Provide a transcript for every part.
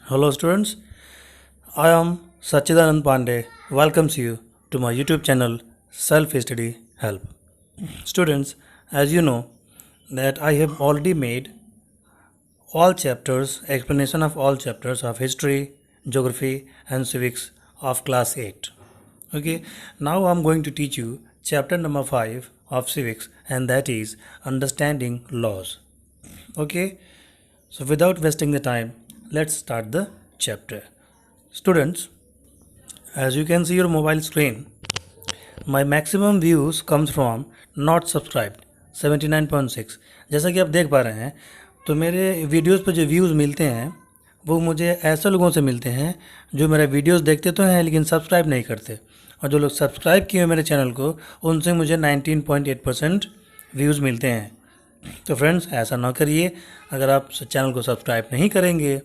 Hello students, I am Sachidanand Pandey welcomes you to my YouTube channel Self Study Help. Students, as you know that I have already made all chapters, explanation of all chapters of history, geography and civics of class 8. Okay, now I am going to teach you chapter number 5 of civics, and that is understanding laws. Okay, so without wasting the time, let's start the chapter. Students, as you can see your mobile screen, my maximum views comes from not subscribed 79.6. जैसा कि आप देख पा रहे हैं, तो मेरे videos पे जो व्यूज़ मिलते हैं वो मुझे ऐसे लोगों से मिलते हैं जो मेरे वीडियोस देखते तो हैं लेकिन सब्सक्राइब नहीं करते, और जो लोग सब्सक्राइब किए मेरे चैनल को उनसे मुझे 19.8% व्यूज़ मिलते हैं. तो फ्रेंड्स, ऐसा ना करिए. अगर आप चैनल को सब्सक्राइब नहीं करेंगे,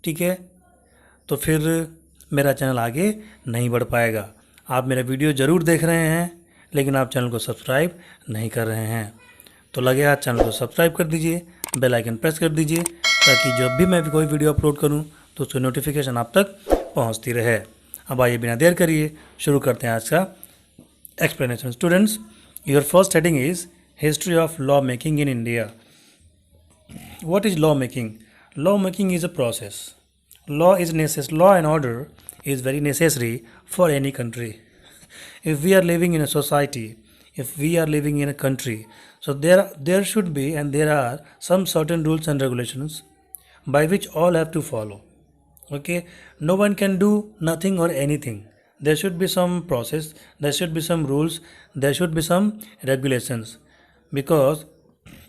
ठीक है, तो फिर मेरा चैनल आगे नहीं बढ़ पाएगा. आप मेरा वीडियो ज़रूर देख रहे हैं लेकिन आप चैनल को सब्सक्राइब नहीं कर रहे हैं. तो लगे हाथ चैनल को सब्सक्राइब कर दीजिए, बेल आइकन प्रेस कर दीजिए, ताकि जब भी मैं कोई वीडियो अपलोड करूं तो उसकी नोटिफिकेशन आप तक पहुंचती रहे. अब आइए बिना देर करिए शुरू करते हैं आज का explanation. Students, your first heading is history of law making in India. What is law making? Law making is a process. Law and order is very necessary for any country. If we are living in a society, if we are living in a country, so there should be and there are some certain rules and regulations by which all have to follow. Okay, no one can do nothing or anything. There should be some process, there should be some rules, there should be some regulations, because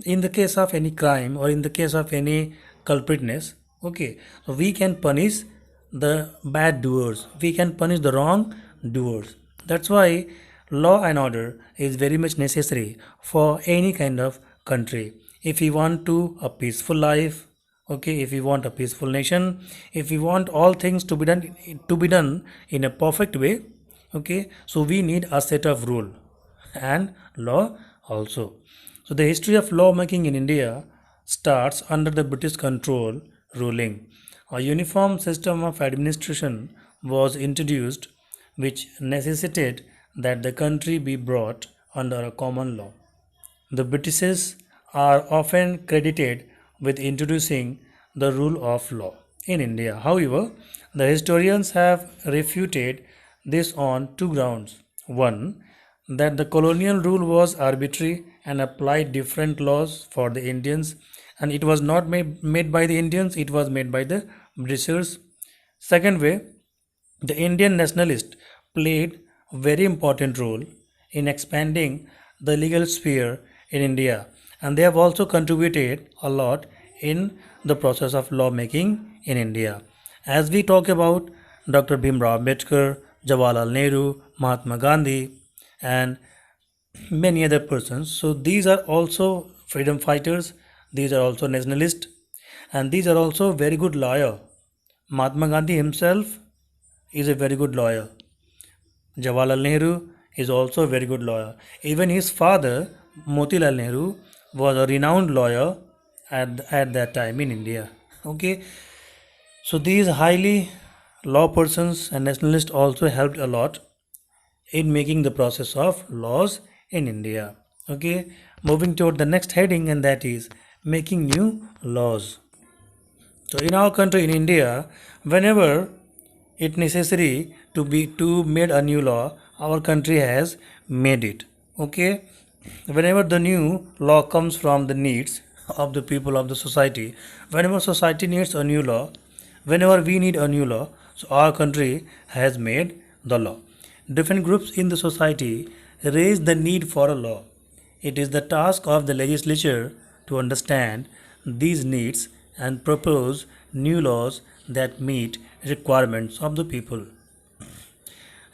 in the case of any crime or in the case of any culpritness, okay, so we can punish the bad doers, we can punish the wrong doers. That's why law and order is very much necessary for any kind of country. If we want to a peaceful life, okay, if we want a peaceful nation, if we want all things to be done in a perfect way, okay, so we need a set of rule and law also. So the history of lawmaking in India starts under the British control ruling. A uniform system of administration was introduced which necessitated that the country be brought under a common law. The Britishes are often credited with introducing the rule of law in India. However, the historians have refuted this on two grounds. One, that the colonial rule was arbitrary and applied different laws for the Indians, and it was not made by the Indians, it was made by the Britishers. Second way, the Indian nationalists played a very important role in expanding the legal sphere in India, and they have also contributed a lot in the process of lawmaking in India. As we talk about Dr. Bhimrao Ambedkar, Jawaharlal Nehru, Mahatma Gandhi, and many other persons, so these are also freedom fighters, these are also nationalists, and these are also very good lawyer. Mahatma Gandhi himself is a very good lawyer. Jawaharlal Nehru is also a very good lawyer. Even his father Motilal Nehru was a renowned lawyer at that time in India. Okay, so these highly law persons and nationalists also helped a lot in making the process of laws in India. Okay, moving toward the next heading, and that is making new laws. So in our country, in India, whenever it necessary to made a new law, our country has made it. Okay, whenever the new law comes from the needs of the people of the society, whenever society needs a new law, whenever we need a new law, so our country has made the law. Different groups in the society raise the need for a law. It is the task of the legislature to understand these needs and propose new laws that meet requirements of the people.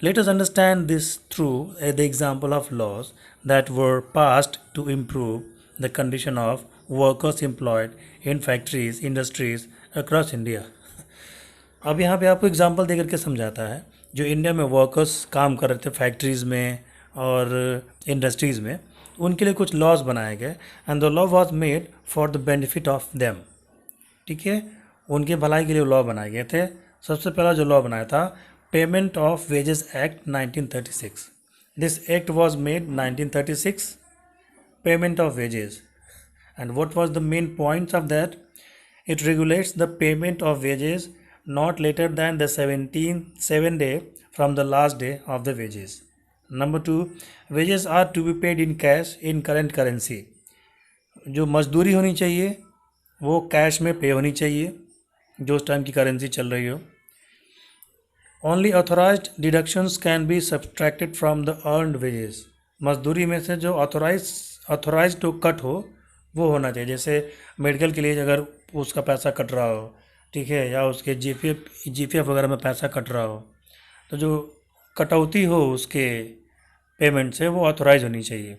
Let us understand this through the example of laws that were passed to improve the condition of workers employed in factories, industries across India. अब यहाँ पे आपको example देकर के समझाता है. जो India में वर्कर्स काम कर रहे थे फैक्ट्रीज़ में और इंडस्ट्रीज़ में, उनके लिए कुछ लॉज बनाए गए, and the law was made for the benefit of them. ठीक है, उनके भलाई के लिए लॉ बनाए गए थे। सबसे पहला जो लॉ बनाया था payment of wages act 1936। This act was made 1936, payment of wages, and what was the main points of that? It regulates the payment of wages not later than the 7 day from the last day of the wages. Number 2, wages are to be paid in cash in current currency. जो मजदूरी होनी चाहिए वो cash में पे होनी चाहिए, जो उस टाइम की करेंसी चल रही हो। Only authorised deductions can be subtracted from the earned wages. मजदूरी में से जो ऑथोराइज तो कट हो वो होना चाहिए। जैसे मेडिकल के लिए अगर उसका पैसा कट रहा हो, ठीक है, या उसके जीपीएफ वगैरह में पैसा कट रहा हो, तो जो कटौती हो उसके पेमेंट से वो ऑथोराइज होनी चाहिए।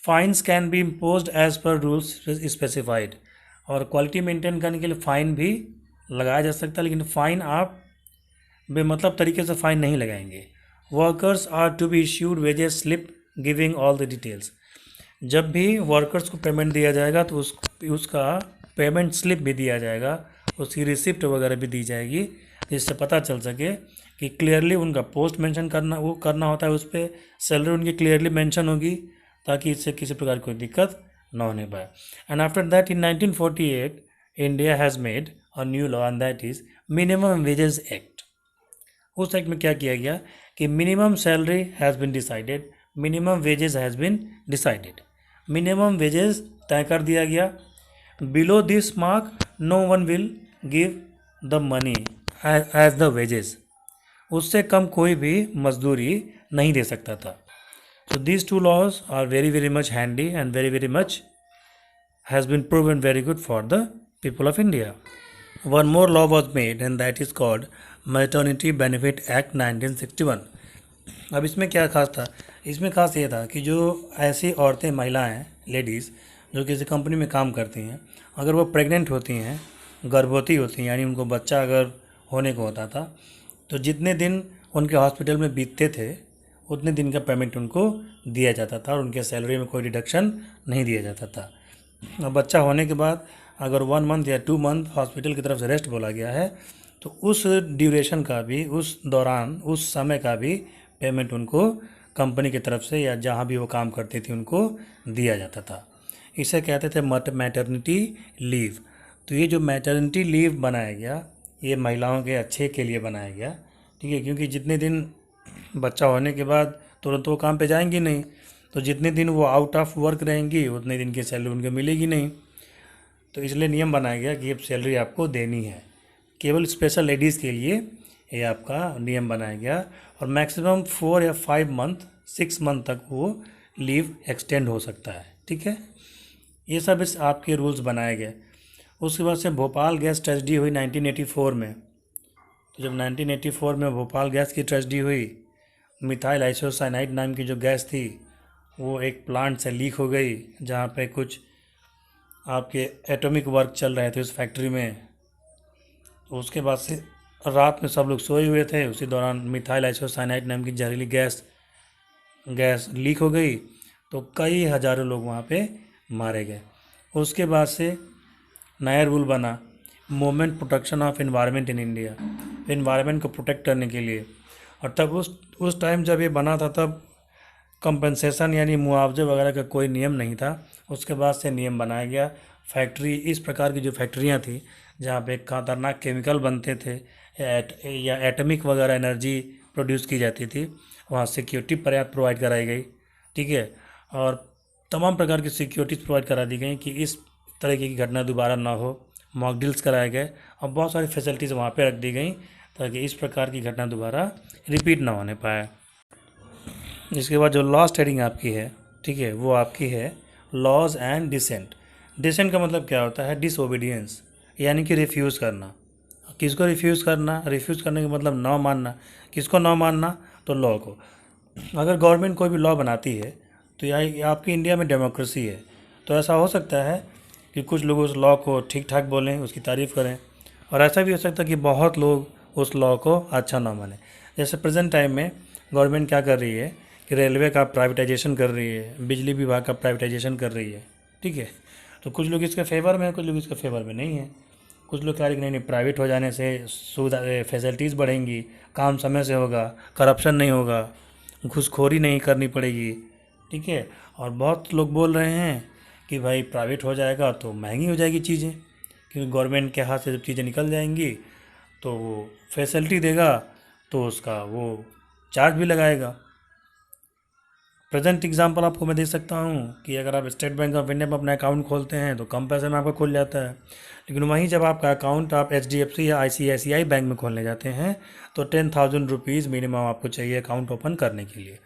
Fines can be imposed as per rules specified. और क्वालिटी मेंटेन करने के लिए फ़ाइन भी लगाया जा सकता है, लेकिन फ़ाइन आप बेमतलब तरीके से फ़ाइन नहीं लगाएंगे। Workers are to be issued wages slip giving all the details. जब भी वर्कर्स को पेमेंट दिया जाएगा तो उसका पेमेंट स्लिप भी दिया जाएगा, उसकी रिसिप्ट वगैरह भी दी जाएगी, जिससे पता चल सके कि क्लियरली उनका पोस्ट मेंशन करना होता है, उस पर सैलरी उनकी क्लियरली मेंशन होगी, ताकि इससे किसी प्रकार की कोई दिक्कत ना होने पाए। And after that in 1948 India has made a new law and that is minimum wages act. उस एक्ट में क्या किया गया कि minimum salary has been decided, minimum wages has been decided. Minimum wages तय कर दिया गया। Below this mark no one will give the money as the wages. उससे कम कोई भी मजदूरी नहीं दे सकता था। So these two laws are very much handy and very much has been proven very good for the people of India. One more law was made and that is called Maternity Benefit Act 1961. अब इसमें क्या खास था? इसमें खास ये था कि जो ऐसी औरतें, महिलाएं, लेडीज़ जो किसी कंपनी में काम करती हैं, अगर वो प्रेग्नेंट होती हैं, गर्भवती होती हैं, यानी उनको बच्चा अगर होने को होता था, तो जितने दिन उनके हॉस्पिटल में बीतते थे उतने दिन का पेमेंट उनको दिया जाता था और उनके सैलरी में कोई डिडक्शन नहीं दिया जाता था। और बच्चा होने के बाद अगर 1 मंथ या 2 मंथ हॉस्पिटल की तरफ से रेस्ट बोला गया है तो उस ड्यूरेशन का भी, उस दौरान, उस समय का भी पेमेंट उनको कंपनी की तरफ से या जहाँ भी वो काम करती थी उनको दिया जाता था। इसे कहते थे मैटरनिटी लीव। तो ये जो मैटरनिटी लीव बनाया गया ये महिलाओं के अच्छे के लिए बनाया गया, ठीक है, क्योंकि जितने दिन बच्चा होने के बाद तुरंत वो काम पे जाएंगी नहीं, तो जितने दिन वो आउट ऑफ वर्क रहेंगी उतने दिन की सैलरी उनको मिलेगी नहीं। तो इसलिए नियम बनाया गया कि अब सैलरी आपको देनी है। केवल स्पेशल लेडीज़ के लिए ये आपका नियम बनाया गया और मैक्सिमम 4 या 5 मंथ, 6 मंथ तक वो लीव एक्सटेंड हो सकता है, ठीक है। ये सब इस आपके रूल्स बनाए गए। उसके बाद से भोपाल गैस ट्रेजेडी हुई 1984 में। तो जब 1984 में भोपाल गैस की ट्रेजेडी हुई, मिथाइल आइसोसाइनाइड नाम की जो गैस थी वो एक प्लांट से लीक हो गई, जहाँ पे कुछ आपके एटॉमिक वर्क चल रहे थे उस फैक्ट्री में। तो उसके बाद से रात में सब लोग सोए हुए थे, उसी दौरान मिथाइल आइसोसाइनाइड नाम की जहरीली गैस लीक हो गई, तो कई हज़ारों लोग वहाँ पे मारे गए। उसके बाद से नया रूल बना, movement protection of environment in India, environment को प्रोटेक्ट करने के लिए। और तब उस टाइम जब ये बना था तब कंपनसेशन यानी मुआवजे वगैरह का कोई नियम नहीं था। उसके बाद से नियम बनाया गया। फैक्ट्री, इस प्रकार की जो फैक्ट्रियाँ थी जहाँ पे खतरनाक केमिकल बनते थे या एटॉमिक वगैरह एनर्जी प्रोड्यूस की जाती थी, वहाँ सिक्योरिटी पर्याप्त प्रोवाइड कराई गई, ठीक है, और तमाम प्रकार की सिक्योरिटीज़ प्रोवाइड करा दी गई कि इस तरह की घटना दोबारा ना हो। मॉक ड्रिल्स कराए गए और बहुत सारी फैसिलिटीज़ वहाँ पे रख दी गई ताकि इस प्रकार की घटना दोबारा रिपीट ना होने पाए। इसके बाद जो लॉ स्टेडिंग आपकी है, ठीक है, वो आपकी है लॉज एंड डिसेंट। डिसेंट का मतलब क्या होता है? डिसओबीडियंस, यानी कि रिफ्यूज़ करना। किसको रिफ्यूज़ करना? रिफ्यूज़ करने का मतलब ना मानना। किसको ना मानना? तो लॉ को। अगर गवर्नमेंट कोई भी लॉ बनाती है तो यह आपकी इंडिया में डेमोक्रेसी है, तो ऐसा हो सकता है कि कुछ लोग उस लॉ को ठीक ठाक बोलें, उसकी तारीफ़ करें, और ऐसा भी हो सकता है कि बहुत लोग उस लॉ को अच्छा ना माने। जैसे प्रेजेंट टाइम में गवर्नमेंट क्या कर रही है कि रेलवे का प्राइवेटाइजेशन कर रही है, बिजली विभाग का प्राइवेटाइजेशन कर रही है, ठीक है। तो कुछ लोग इसके फेवर में हैं, कुछ लोग इसके फेवर में नहीं हैं। कुछ लोग कह रहे कि नहीं नहीं, प्राइवेट हो जाने से सुविधा फैसिलिटीज़ बढ़ेंगी, काम समय से होगा, करप्शन नहीं होगा, घूसखोरी नहीं करनी पड़ेगी। ठीक है। और बहुत लोग बोल रहे हैं कि भाई प्राइवेट हो जाएगा तो महंगी हो जाएगी चीज़ें, क्योंकि गवर्नमेंट के हाथ से जब चीज़ें निकल जाएंगी तो वो फैसिलिटी देगा तो उसका वो चार्ज भी लगाएगा। प्रेजेंट एग्जांपल आपको मैं दे सकता हूँ कि अगर आप स्टेट बैंक ऑफ इंडिया में अपना अकाउंट खोलते हैं तो कम पैसे में आपका खुल जाता है, लेकिन वहीं जब आपका अकाउंट आप HDFC या ICICI बैंक में खोलने जाते हैं तो 10,000 रुपीज़ मिनिमम आपको चाहिए अकाउंट ओपन करने के लिए।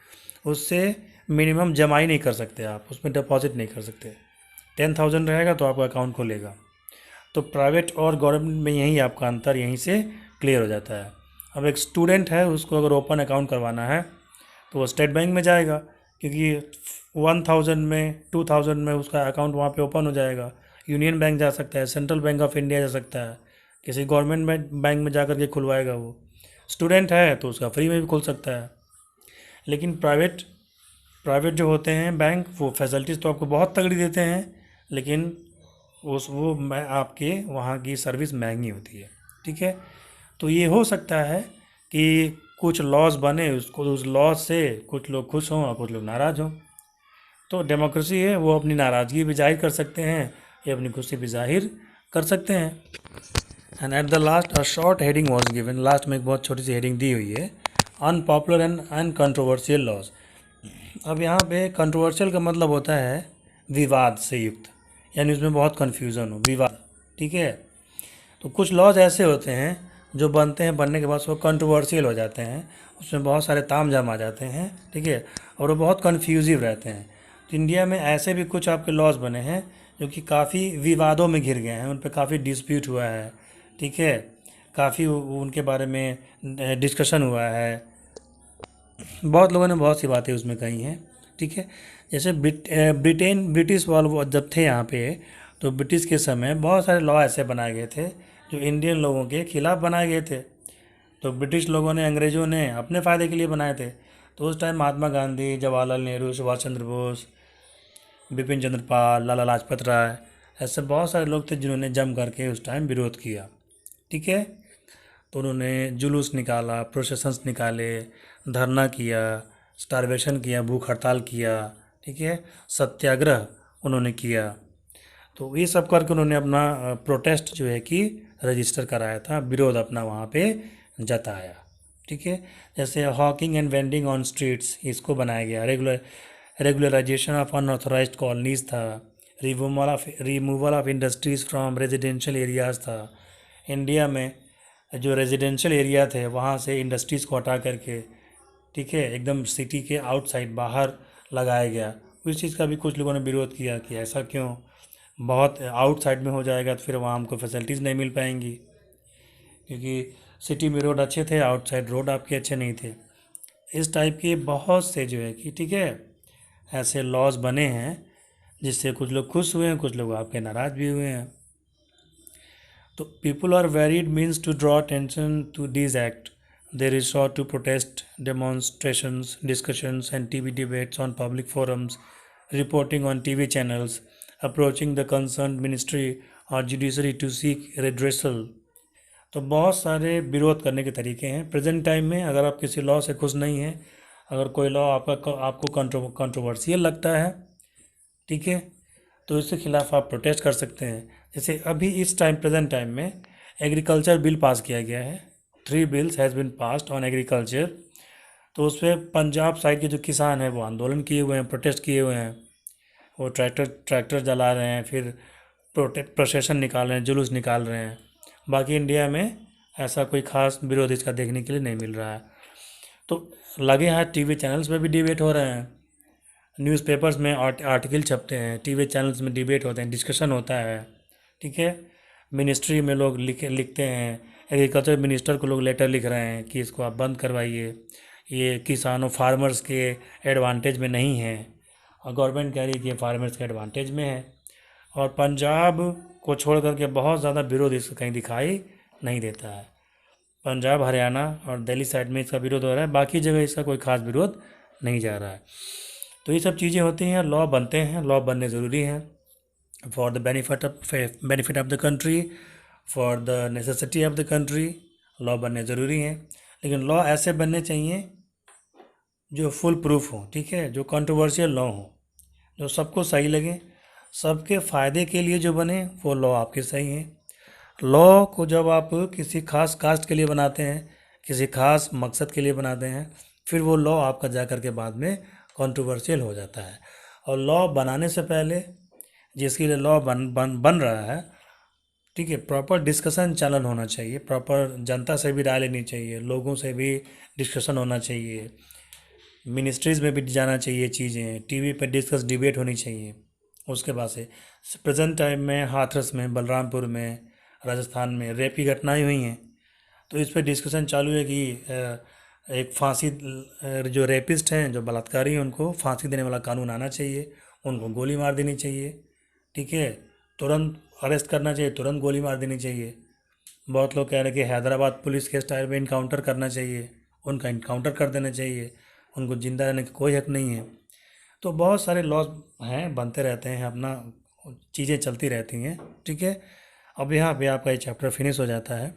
उससे मिनिमम जमा ही नहीं कर सकते आप, उसमें डिपॉजिट नहीं कर सकते। 10,000 रहेगा तो आपका अकाउंट खुलेगा। तो प्राइवेट और गवर्नमेंट में यही आपका अंतर यहीं से क्लियर हो जाता है। अब एक स्टूडेंट है, उसको अगर ओपन अकाउंट करवाना है तो वो स्टेट बैंक में जाएगा, क्योंकि 1,000 में 2,000 में उसका अकाउंट वहाँ पे ओपन हो जाएगा। यूनियन बैंक जा सकता है, सेंट्रल बैंक ऑफ इंडिया जा सकता है, किसी गवर्नमेंट बैंक में जा कर के खुलवाएगा। वो स्टूडेंट है तो उसका फ्री में भी खुल सकता है। लेकिन प्राइवेट प्राइवेट जो होते हैं बैंक, वो फैसिलिटीज़ तो आपको बहुत तगड़ी देते हैं, लेकिन वो मैं आपके वहाँ की सर्विस महंगी होती है। ठीक है। तो ये हो सकता है कि कुछ लॉस बने, उसको उस लॉस से कुछ लोग खुश हों और कुछ लोग नाराज़ हों। तो डेमोक्रेसी है, वो अपनी नाराज़गी भी जाहिर कर सकते हैं या अपनी खुशी भी जाहिर कर सकते हैं। And at the last a short heading was given, last में एक बहुत छोटी सी हेडिंग दी हुई है, अनपॉपुलर एंड अनकंट्रोवर्शियल लॉज। अब यहाँ पे कंट्रोवर्शियल का मतलब होता है विवाद से युक्त, यानी उसमें बहुत कन्फ्यूज़न हो, विवाद। ठीक है। तो कुछ लॉज ऐसे होते हैं जो बनते हैं, बनने के बाद वो कंट्रोवर्शियल हो जाते हैं, उसमें बहुत सारे ताम झाम आ जाते हैं। ठीक है। और वो बहुत कन्फ्यूजिव रहते हैं। तो इंडिया में ऐसे भी कुछ आपके लॉज बने हैं जो कि काफ़ी विवादों में घिर गए हैं, उन पर काफ़ी डिस्प्यूट हुआ है। ठीक है। काफ़ी उनके बारे में डिस्कशन हुआ है, बहुत लोगों ने बहुत सी बातें उसमें कही हैं। ठीक है। जैसे ब्रिटिश वाले वो जब थे यहाँ पे, तो ब्रिटिश के समय बहुत सारे लॉ ऐसे बनाए गए थे जो इंडियन लोगों के खिलाफ बनाए गए थे। तो ब्रिटिश लोगों ने, अंग्रेज़ों ने अपने फ़ायदे के लिए बनाए थे। तो उस टाइम महात्मा गांधी, जवाहरलाल नेहरू, सुभाष चंद्र बोस, बिपिन चंद्र पाल, लाला लाजपत राय, ऐसे बहुत सारे लोग थे जिन्होंने जम करके उस टाइम विरोध किया। ठीक है। तो उन्होंने जुलूस निकाला, प्रोसेसन्स निकाले, धरना किया, स्टारवेशन किया, भूख हड़ताल किया। ठीक है। सत्याग्रह उन्होंने किया। तो ये सब करके उन्होंने अपना प्रोटेस्ट जो है कि रजिस्टर कराया था, विरोध अपना वहाँ पे जताया। ठीक है। जैसे Hawking and vending on streets, इसको बनाया गया। रेगुलराइजेशन ऑफ अनऑथोराइज्ड कॉलोनीज था। Removal of industries from residential areas था। इंडिया में जो रेजिडेंशियल एरिया थे वहाँ से इंडस्ट्रीज़ को हटा करके, ठीक है, एकदम सिटी के आउटसाइड बाहर लगाया गया। उस चीज़ का भी कुछ लोगों ने विरोध किया कि ऐसा क्यों, बहुत आउटसाइड में हो जाएगा तो फिर वहाँ हमको फैसिलिटीज़ नहीं मिल पाएंगी, क्योंकि सिटी में रोड अच्छे थे, आउटसाइड रोड आपके अच्छे नहीं थे। इस टाइप के बहुत से जो है कि, ठीक है, ऐसे लॉज बने हैं जिससे कुछ लोग खुश हुए हैं, कुछ लोग आपके नाराज़ भी हुए हैं। तो people are varied means to draw attention to this act they resort to protest, demonstrations, discussions, and TV debates on public forums, reporting on TV channels, approaching the concerned ministry or judiciary to seek redressal। तो बहुत सारे विरोध करने के तरीके हैं present time में। अगर आप किसी लॉ से खुश नहीं हैं, अगर कोई लॉ आपको कंट्रोवर्शियल लगता है, ठीक है, तो इसके खिलाफ आप प्रोटेस्ट कर सकते हैं। जैसे अभी इस टाइम, प्रेजेंट टाइम में एग्रीकल्चर बिल पास किया गया है, 3 bills has been passed on agriculture. तो उस पर पंजाब साइड के जो किसान हैं वो आंदोलन किए हुए हैं, प्रोटेस्ट किए हुए हैं, वो ट्रैक्टर जला रहे हैं, फिर प्रोसेशन निकाल रहे हैं, जुलूस निकाल रहे हैं। बाकी इंडिया में ऐसा कोई ख़ास विरोध इसका देखने के लिए नहीं मिल रहा है। तो लगे हाथ टीवी चैनल्स में भी डिबेट हो रहे हैं, न्यूज़पेपर्स में आर्टिकल छपते हैं, टीवी चैनल्स में डिबेट होते हैं, डिस्कशन होता है। ठीक है। मिनिस्ट्री में लोग लिखते हैं, एग्रीकल्चर मिनिस्टर को लोग लेटर लिख रहे हैं कि इसको आप बंद करवाइए, ये किसानों फार्मर्स के एडवांटेज में नहीं है, और गवर्नमेंट कह रही है कि ये फार्मर्स के एडवांटेज में है। और पंजाब को छोड़ करके बहुत ज़्यादा विरोध इसका कहीं दिखाई नहीं देता है। पंजाब, हरियाणा और दिल्ली साइड में इसका विरोध हो रहा है, बाकी जगह इसका कोई खास विरोध नहीं जा रहा है। तो ये सब चीज़ें होती हैं, लॉ बनते हैं, लॉ बनने ज़रूरी हैं for the benefit of the country, for the necessity of the country law बनने ज़रूरी हैं, लेकिन लॉ ऐसे बनने चाहिए जो फुल प्रूफ हो, ठीक है, जो कंट्रोवर्शियल लॉ हो, जो सबको सही लगे, सबके फ़ायदे के लिए जो बने वो लॉ आपके सही हैं। लॉ को जब आप किसी खास कास्ट के लिए बनाते हैं, किसी खास मकसद के लिए बनाते हैं, फिर वो लॉ आपका जा कर के बाद में कंट्रोवर्शियल हो जाता है। और लॉ बनाने से पहले जिसके लिए लॉ बन रहा है, ठीक है, प्रॉपर डिस्कशन चैनल होना चाहिए, प्रॉपर जनता से भी राय लेनी चाहिए, लोगों से भी डिस्कशन होना चाहिए, मिनिस्ट्रीज़ में भी जाना चाहिए, चीज़ें टीवी पे डिस्कस डिबेट होनी चाहिए। उसके बाद से प्रेजेंट टाइम में हाथरस में, बलरामपुर में, राजस्थान में रेप की घटनाएं हुई हैं, तो इस पर डिस्कशन चालू है कि एक फांसी, जो रेपिस्ट हैं, जो बलात्कारी हैं, उनको फांसी देने वाला कानून आना चाहिए, उनको गोली मार देनी चाहिए, ठीक है, तुरंत अरेस्ट करना चाहिए, तुरंत गोली मार देनी चाहिए। बहुत लोग कह रहे हैं कि हैदराबाद पुलिस के स्टाइल में इनकाउंटर करना चाहिए, उनका इनकाउंटर कर देना चाहिए, उनको जिंदा रहने का कोई हक नहीं है। तो बहुत सारे लॉज हैं, बनते रहते हैं, अपना चीज़ें चलती रहती हैं, ठीक है। अब यहाँ पे आपका ये चैप्टर फिनिश हो जाता है।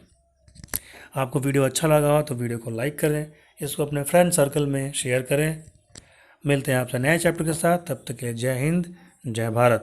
आपको वीडियो अच्छा लगा हो तो वीडियो को लाइक करें, इसको अपने फ्रेंड सर्कल में शेयर करें। मिलते हैं आपसे नए चैप्टर के साथ, तब तक के लिए जय हिंद, जय भारत।